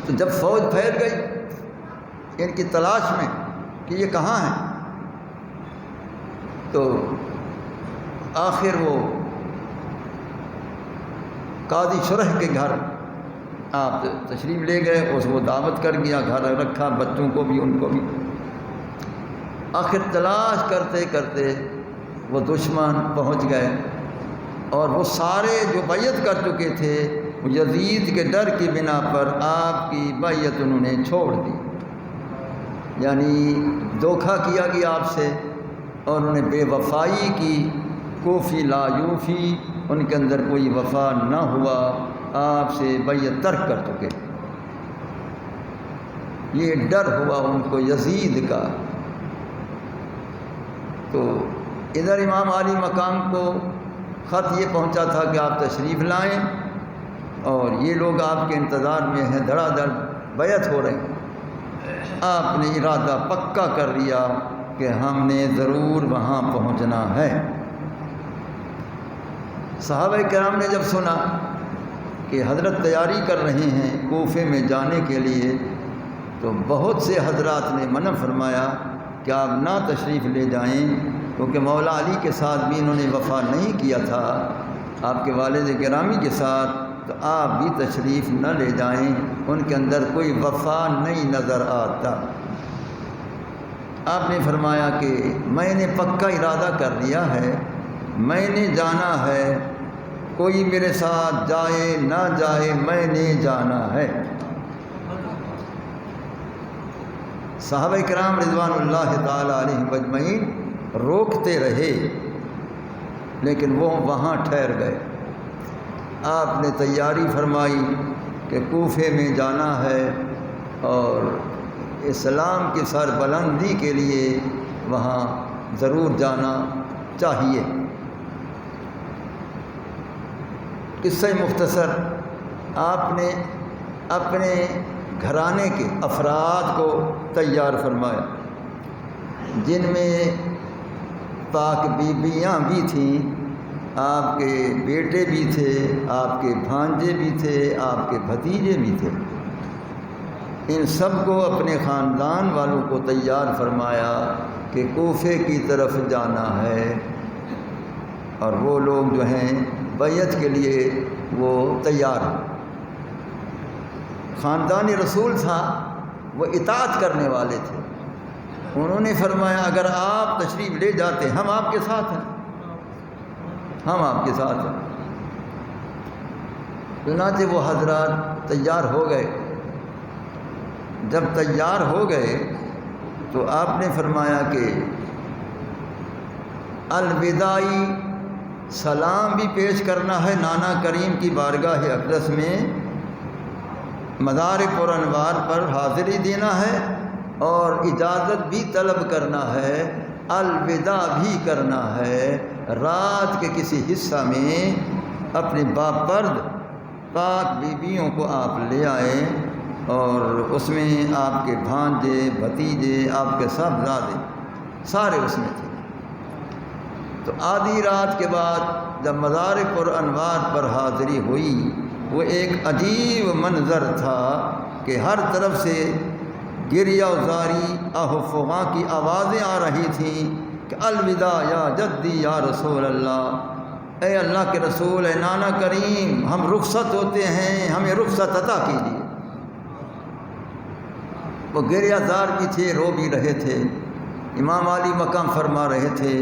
تو جب فوج پھیل گئی ان کی تلاش میں کہ یہ کہاں ہیں، تو آخر وہ قاضی شرح کے گھر آپ تشریف لے گئے، اس وہ دعوت کر گیا، گھر رکھا، بچوں کو بھی ان کو بھی۔ آخر تلاش کرتے کرتے وہ دشمن پہنچ گئے، اور وہ سارے جو بیعت کر چکے تھے وہ یزید کے ڈر کی بنا پر آپ کی بیعت انہوں نے چھوڑ دی، یعنی دھوکہ کیا گیا آپ سے، اور انہوں نے بے وفائی کی، کوفی لا یوفی، ان کے اندر کوئی وفا نہ ہوا، آپ سے بیعت ترک کر چکے۔ یہ ڈر ہوا ان کو یزید کا۔ تو ادھر امام علی مقام کو خط یہ پہنچا تھا کہ آپ تشریف لائیں، اور یہ لوگ آپ کے انتظار میں ہیں، دھڑا دھڑ بیعت ہو رہے ہیں۔ آپ نے ارادہ پکا کر لیا کہ ہم نے ضرور وہاں پہنچنا ہے۔ صحابہ کرام نے جب سنا کہ حضرت تیاری کر رہے ہیں کوفے میں جانے کے لیے، تو بہت سے حضرات نے منع فرمایا کہ آپ نہ تشریف لے جائیں، کیونکہ مولا علی کے ساتھ بھی انہوں نے وفا نہیں کیا تھا، آپ کے والد گرامی کے ساتھ، تو آپ بھی تشریف نہ لے جائیں، ان کے اندر کوئی وفا نہیں نظر آتا۔ آپ نے فرمایا کہ میں نے پکا ارادہ کر لیا ہے، میں نے جانا ہے، کوئی میرے ساتھ جائے نہ جائے، میں نے جانا ہے۔ صحابہ کرام رضوان اللہ تعالی علیہم اجمعین روکتے رہے، لیکن وہ وہاں ٹھہر گئے۔ آپ نے تیاری فرمائی کہ کوفے میں جانا ہے، اور اسلام کی سربلندی کے لیے وہاں ضرور جانا چاہیے۔ قصہ مختصر، آپ نے اپنے گھرانے کے افراد کو تیار فرمایا، جن میں پاک بیویاں بھی تھیں، آپ کے بیٹے بھی تھے، آپ کے بھانجے بھی تھے، آپ کے بھتیجے بھی تھے۔ ان سب کو اپنے خاندان والوں کو تیار فرمایا کہ کوفے کی طرف جانا ہے، اور وہ لوگ جو ہیں بیعت کے لیے وہ تیار ہیں۔ خاندان رسول تھا، وہ اطاعت کرنے والے تھے، انہوں نے فرمایا اگر آپ تشریف لے جاتے ہم آپ کے ساتھ ہیں، ہم آپ کے ساتھ ہیں۔ چنانچہ وہ حضرات تیار ہو گئے۔ جب تیار ہو گئے تو آپ نے فرمایا کہ الوداعی سلام بھی پیش کرنا ہے نانا کریم کی بارگاہ اقدس میں، مدار پر انوار پر حاضری دینا ہے، اور اجازت بھی طلب کرنا ہے، الوداع بھی کرنا ہے۔ رات کے کسی حصہ میں اپنے باپرد پاک بیویوں کو آپ لے آئیں، اور اس میں آپ کے بھانجے بھتیجے آپ کے صاحبزادے سارے اس میں تھے۔ تو آدھی رات کے بعد جب مزار پرانوار پر حاضری ہوئی، وہ ایک عجیب منظر تھا کہ ہر طرف سے گریہ زاری آہ و فغاں کی آوازیں آ رہی تھیں کہ الوداع یا جدی یا رسول اللہ، اے اللہ کے رسول، اے نانا کریم، ہم رخصت ہوتے ہیں، ہمیں رخصت عطا کیجیے۔ وہ گریہ زار بھی تھے، رو بھی رہے تھے۔ امام علی مقام فرما رہے تھے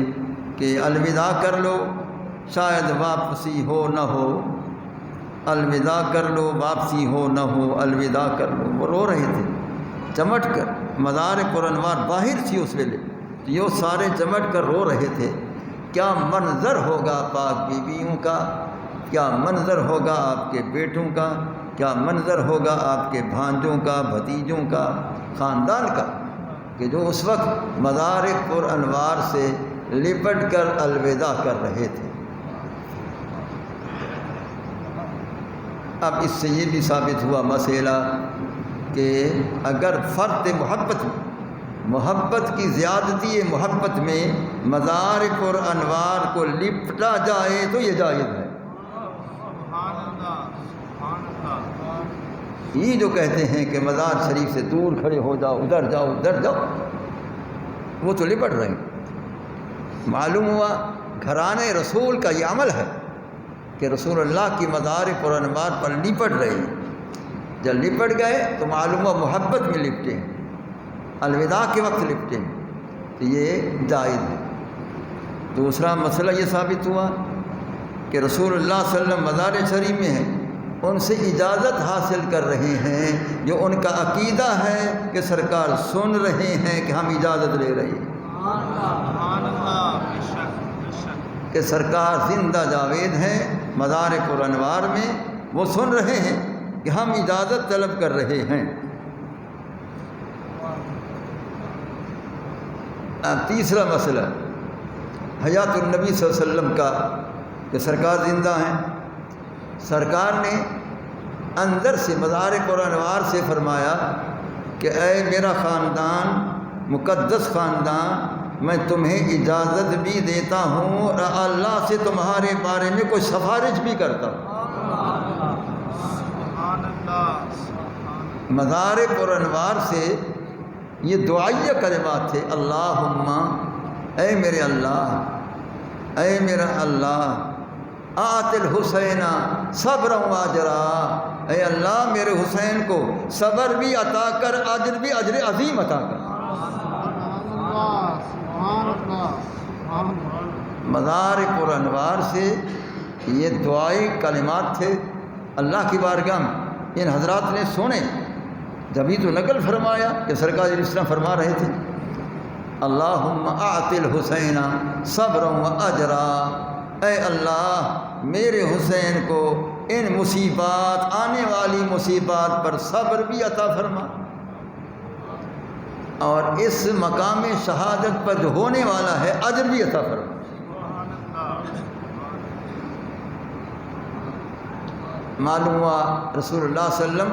کہ الوداع کر لو، شاید واپسی ہو نہ ہو، الوداع کر لو، واپسی ہو نہ ہو، الوداع کر لو۔ وہ رو رہے تھے چمٹ کر، مزار پرانوار باہر تھی اس ویلے، تو یہ سارے چمٹ کر رو رہے تھے۔ کیا منظر ہوگا پاک بیویوں کا، کیا منظر ہوگا آپ کے بیٹوں کا، کیا منظر ہوگا آپ کے بھانجوں کا، بھتیجوں کا، خاندان کا، کہ جو اس وقت مزار پرانوار سے لپٹ کر الوداع کر رہے تھے۔ اب اس سے یہ بھی ثابت ہوا مسئلہ کہ اگر فرد محبت کی زیادتی محبت میں مزار پرانوار کو لپٹا جائے تو یہ جائز ہے۔ یہ جو کہتے ہیں کہ مزار شریف سے دور کھڑے ہو جاؤ، ادھر جاؤ ادھر جاؤ، وہ تو لپٹ رہے ہیں۔ معلوم ہوا گھرانے رسول کا یہ عمل ہے کہ رسول اللہ کی مزار پرانوار پر لپٹ رہے ہیں۔ جب لپٹ گئے تو معلوم ہوا محبت میں لپٹے ہیں، الوداع کے وقت لپٹے ہیں، تو یہ جائز ہے۔ دوسرا مسئلہ یہ ثابت ہوا کہ رسول اللہ صلی اللہ علیہ وسلم مزار شریف میں ہیں، ان سے اجازت حاصل کر رہے ہیں، جو ان کا عقیدہ ہے کہ سرکار سن رہے ہیں کہ ہم اجازت لے رہے ہیں، کہ سرکار زندہ جاوید ہیں مزار پرانوار میں، وہ سن رہے ہیں کہ ہم اجازت طلب کر رہے ہیں۔ تیسرا مسئلہ حیات النبی صلی اللہ علیہ وسلم کا، کہ سرکار زندہ ہیں، سرکار نے اندر سے مزار پرانوار سے فرمایا کہ اے میرا خاندان، مقدس خاندان، میں تمہیں اجازت بھی دیتا ہوں اور اللہ سے تمہارے بارے میں کوئی سفارش بھی کرتا ہوں۔ مزار پرانوار سے یہ دعائیہ کلمات تھے، اللہم، اے میرے اللہ، اے میرا اللہ، آت الحسین صبرا و اجرا، اے اللہ میرے حسین کو صبر بھی عطا کر، اجر بھی، اجر عظیم عطا کر۔ مزار پرانوار سے یہ دعائی کلمات تھے اللہ کی بارگاہ میں، ان حضرات نے سنے، جبھی تو نقل فرمایا کہ سرکار اس طرح فرما رہے تھے، اللہم اعط الحسین صبرا و اجرا، اے اللہ میرے حسین کو ان مصیبات، آنے والی مصیبات پر صبر بھی عطا فرما، اور اس مقام شہادت پر جو ہونے والا ہے اجر بھی عطا فرما۔ معلوم ہوا رسول اللہ صلی اللہ علیہ وسلم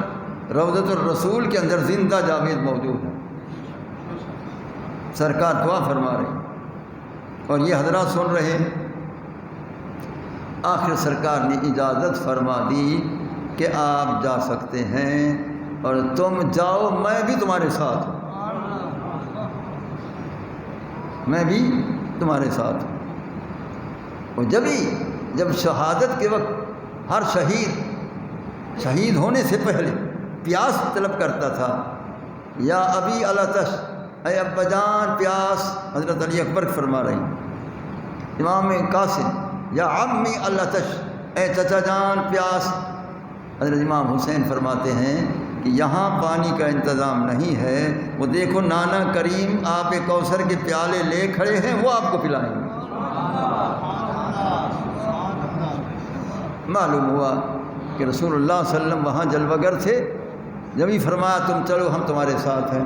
روضۃ الرسول کے اندر زندہ جاوید موجود ہے، سرکار دعا فرما رہے ہیں اور یہ حضرات سن رہے ہیں۔ آخر سرکار نے اجازت فرما دی کہ آپ جا سکتے ہیں، اور تم جاؤ، میں بھی تمہارے ساتھ ہوں، میں بھی تمہارے ساتھ ہوں۔ اور جب شہادت کے وقت ہر شہید ہونے سے پہلے پیاس طلب کرتا تھا، یا ابی العطش، اے ابا جان پیاس، حضرت علی اکبر فرما رہے ہیں۔ امام قاسم، یا عمی العطش، اے چچا جان پیاس، حضرت امام حسین فرماتے ہیں کہ یہاں پانی کا انتظام نہیں ہے، وہ دیکھو نانا کریم آب کوثر کے پیالے لے کھڑے ہیں، وہ آپ کو پلائیں گے۔ معلوم ہوا کہ رسول اللہ صلی اللہ علیہ وسلم وہاں جلوہ گر تھے، جب ہی فرمایا تم چلو ہم تمہارے ساتھ ہیں،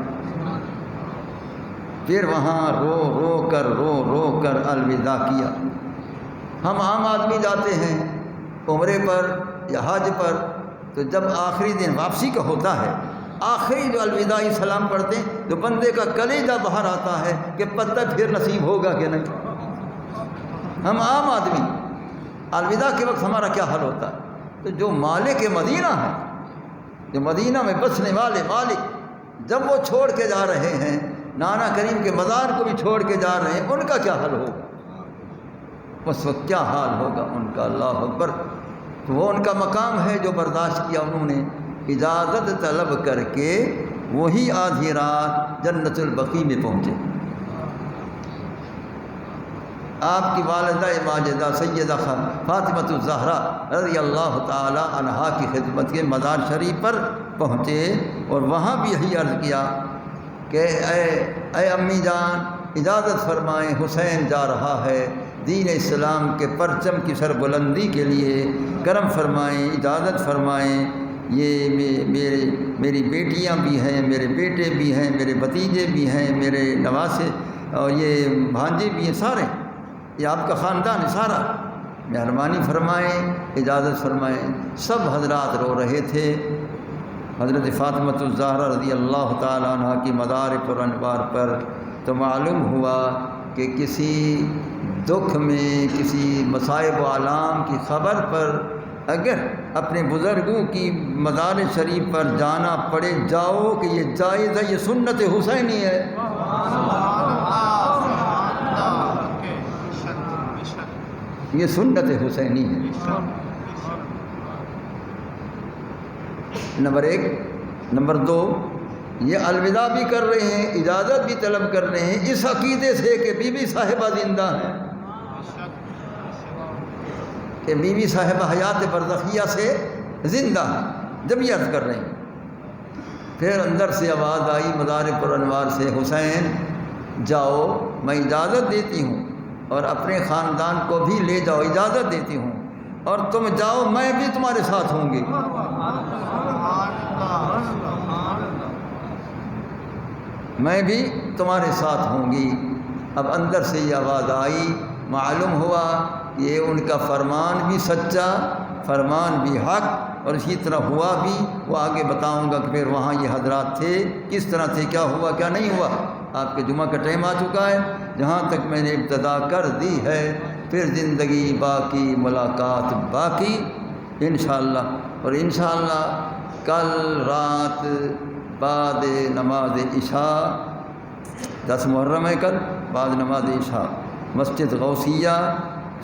پھر وہاں رو کر الوداع کیا۔ ہم عام آدمی جاتے ہیں عمرے پر یا حج پر، تو جب آخری دن واپسی کا ہوتا ہے آخری جو الوداعی سلام پڑھتے ہیں تو بندے کا کلیجہ باہر آتا ہے کہ پتہ پھر نصیب ہوگا کہ نہیں۔ ہم عام آدمی الوداع کے وقت ہمارا کیا حل ہوتا ہے؟ تو جو مالک مدینہ ہے، جو مدینہ میں بسنے والے مالک، جب وہ چھوڑ کے جا رہے ہیں، نانا کریم کے مزار کو بھی چھوڑ کے جا رہے ہیں، ان کا کیا حل ہوگا؟ اس وقت کیا حال ہوگا ان کا؟ اللہ اکبر۔ تو وہ ان کا مقام ہے جو برداشت کیا انہوں نے، اجازت طلب کر کے وہی آدھی رات جنت البقیع میں پہنچے۔ آپ کی والدہ ماجدہ سیدہ فاطمۃ الزہرا رضی اللہ تعالی عنہا کی خدمت کے مزار شریف پر پہنچے اور وہاں بھی یہی عرض کیا کہ اے امی جان، اجازت فرمائیں، حسین جا رہا ہے دین اسلام کے پرچم کی سربلندی کے لیے، کرم فرمائیں، اجازت فرمائیں۔ یہ میری بیٹیاں بھی ہیں، میرے بیٹے بھی ہیں، میرے بھتیجے بھی ہیں، میرے نواسے اور یہ بھانجے بھی ہیں، سارے یہ آپ کا خاندان ہے سارا، مہربانی فرمائیں، اجازت فرمائیں۔ سب حضرات رو رہے تھے۔ حضرت فاطمۃ الزہرا رضی اللہ تعالیٰ عنہ کی مدار پر انوار پر تو معلوم ہوا کہ کسی دکھ میں، کسی مصائب و آلام کی خبر پر اگر اپنے بزرگوں کی مزار شریف پر جانا پڑے، جاؤ کہ یہ جائز ہے، یہ سنت حسینی ہے۔ یہ سنت حسینی ہے۔ نمبر 1۔ نمبر 2، یہ الوداع بھی کر رہے ہیں، اجازت بھی طلب کر رہے ہیں اس عقیدے سے کہ بی بی صاحبہ زندہ ہیں، کہ بی بی صاحبہ حیات برزخیہ سے زندہ ہیں، جب یہ عرض کر رہے ہیں۔ پھر اندر سے آواز آئی مزار پر انوار سے، حسین جاؤ، میں اجازت دیتی ہوں اور اپنے خاندان کو بھی لے جاؤ، اجازت دیتی ہوں، اور تم جاؤ، میں بھی تمہارے ساتھ ہوں گی۔ میں بھی تمہارے ساتھ ہوں گی۔ اب اندر سے یہ آواز آئی، معلوم ہوا یہ ان کا فرمان بھی سچا، فرمان بھی حق، اور اسی طرح ہوا بھی۔ وہ آگے بتاؤں گا کہ پھر وہاں یہ حضرات تھے، کس طرح تھے، کیا ہوا کیا نہیں ہوا۔ آپ کے جمعہ کا ٹائم آ چکا ہے، جہاں تک میں نے ابتدا کر دی ہے، پھر زندگی باقی، ملاقات باقی انشاءاللہ۔ اور انشاءاللہ کل رات بعد نماز عشاء، 10 محرم ہے کل، بعد نماز عشاء مسجد غوثیہ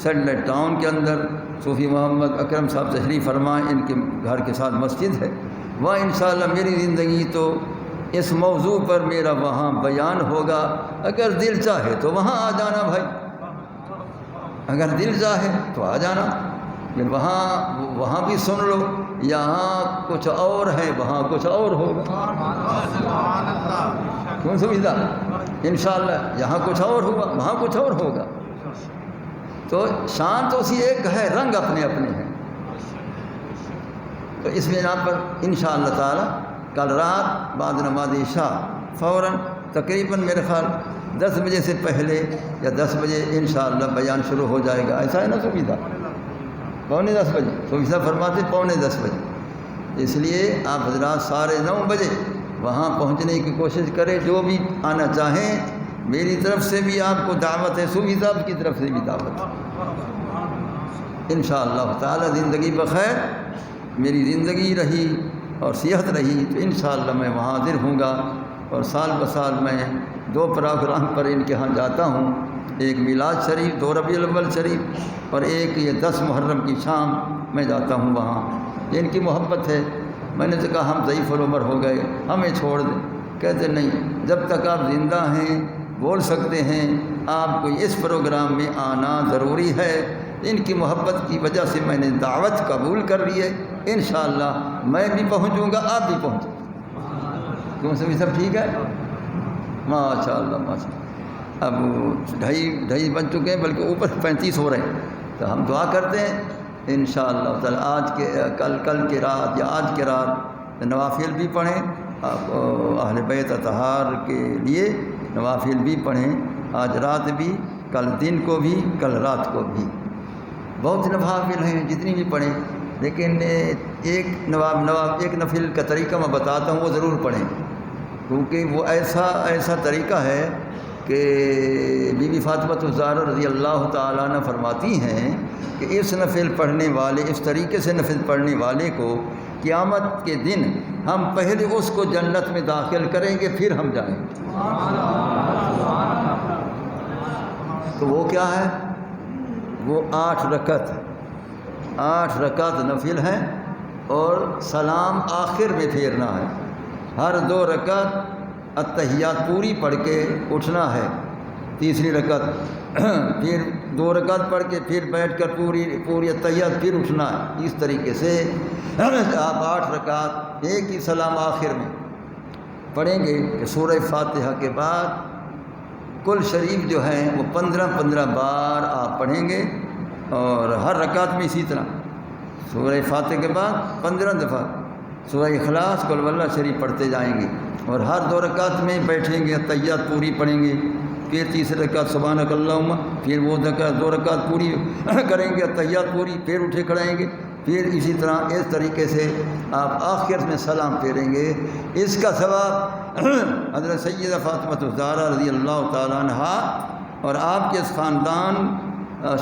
سیٹلائٹ ٹاؤن کے اندر صوفی محمد اکرم صاحب تشریف فرمائیں، ان کے گھر کے ساتھ مسجد ہے، وہاں انشاءاللہ میری زندگی تو اس موضوع پر میرا وہاں بیان ہوگا۔ اگر دل چاہے تو وہاں آ جانا بھائی، اگر دل چاہے تو آ جانا، وہاں بھی سن لو، یہاں کچھ اور ہے، وہاں کچھ اور ہوگا، کیوں سمجھتا؟ انشاءاللہ یہاں کچھ اور ہوگا، وہاں کچھ اور ہوگا۔ تو شان تو اسی ایک ہے، رنگ اپنے اپنے ہیں۔ تو اس بنا پر انشاءاللہ تعالی کل رات بعد نماز عشاء فوراً تقریباً میرے خیال 10 بجے سے پہلے یا 10 بجے انشاءاللہ بیان شروع ہو جائے گا، ایسا ہے نا سویدھا؟ 9:45 بجے سویدھا فرماتے 9:45 بجے، اس لیے آپ حضرات سارے 9 بجے وہاں پہنچنے کی کوشش کریں۔ جو بھی آنا چاہیں، میری طرف سے بھی آپ کو دعوت ہے، صوفی صاحب کی طرف سے بھی دعوت ہے انشاءاللہ تعالی۔ زندگی بخیر میری زندگی رہی اور صحت رہی تو انشاءاللہ میں وہاں حاضر ہوں گا، اور سال بسال میں 2 پروگرام پر ان کے ہاں جاتا ہوں، ایک میلاد شریف 2 ربیع الاول شریف، اور ایک یہ 10 محرم کی شام میں جاتا ہوں وہاں۔ ان کی محبت ہے، میں نے تو کہا ہم ضعیف العمر ہو گئے، ہمیں چھوڑ دیں، کہتے نہیں، جب تک آپ زندہ ہیں بول سکتے ہیں، آپ کو اس پروگرام میں آنا ضروری ہے۔ ان کی محبت کی وجہ سے میں نے دعوت قبول کر لی ہے، انشاءاللہ میں بھی پہنچوں گا، آپ بھی پہنچیں۔ کیوں سب ٹھیک ہے؟ ماشاءاللہ ماشاءاللہ۔ اب 2:30 بج چکے ہیں، بلکہ اوپر 35 ہو رہے ہیں، تو ہم دعا کرتے ہیں انشاءاللہ تعالی آج کے کل کے رات یا آج کے رات نوافل بھی پڑھیں، اہل بیت اطہار کے لیے نوافل بھی پڑھیں، آج رات بھی، کل دن کو بھی، کل رات کو بھی۔ بہت نوافل ہیں جتنی بھی پڑھیں، لیکن ایک نفل کا طریقہ میں بتاتا ہوں، وہ ضرور پڑھیں، کیونکہ وہ ایسا طریقہ ہے کہ بی بی فاطمہ الزہرا رضی اللہ تعالیٰ عنہ فرماتی ہیں کہ اس نفل پڑھنے والے، اس طریقے سے نفل پڑھنے والے کو قیامت کے دن ہم پہلے اس کو جنت میں داخل کریں گے، پھر ہم جائیں گے۔ تو وہ کیا ہے؟ وہ 8 رکعت نفل ہیں، اور سلام آخر میں پھیرنا ہے۔ ہر 2 رکعت التحیات پوری پڑھ کے اٹھنا ہے، تیسری رکعت پھر 2 رکعت پڑھ کے پھر بیٹھ کر پوری التحیات پھر اٹھنا ہے۔ اس طریقے سے آپ 8 رکعت ایک ہی سلام آخر میں پڑھیں گے کہ سورہ فاتحہ کے بعد کل شریف جو ہیں وہ 15 بار آپ پڑھیں گے، اور ہر رکعت میں اسی طرح سورہ فاتحہ کے بعد 15 دفعہ سورہ اخلاص قل واللہ شریف پڑھتے جائیں گے، اور ہر 2 رکعت میں بیٹھیں گے، التحیات پوری پڑھیں گے، پھر تیسری رکعت سبحانک اللہم، پھر وہ 2 رکعت پوری کریں گے، التحیات پوری، پھر اٹھے کھڑائیں گے، پھر اسی طرح اس طریقے سے آپ آخر میں سلام پھیریں گے۔ اس کا ثواب حضرت سیدہ فاطمہ الزہرا رضی اللہ تعالیٰ عنہا اور آپ کے اس خاندان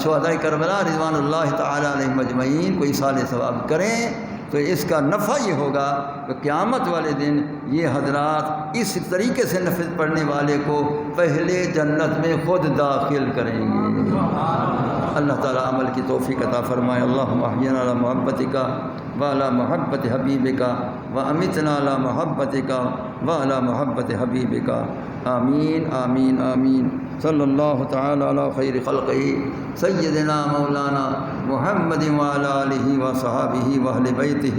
شہداء کربلا رضوان اللہ تعالیٰ علیہم اجمعین کو ایصال ثواب کریں، تو اس کا نفع یہ ہوگا کہ قیامت والے دن یہ حضرات اس طریقے سے نفل پڑھنے والے کو پہلے جنت میں خود داخل کریں گے۔ اللہ تعالیٰ عمل کی توفیق عطا فرمائے۔ اللہم احینا علی محبتک وعلی محبت حبیبک وامتنا علی محبتک وعلی محبت حبیبک، آمین آمین آمین۔ صلی اللہ تعالی علی خیر خلقہ سیدنا مولانا محمد وعلی آلہ وصحابہ واہل بیتہ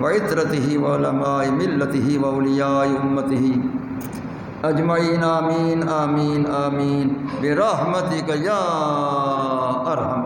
وعترتہ وعلماء ملتہ واولیاء امتہ اجمعین، آمین آمین آمین برحمتک یا ارحم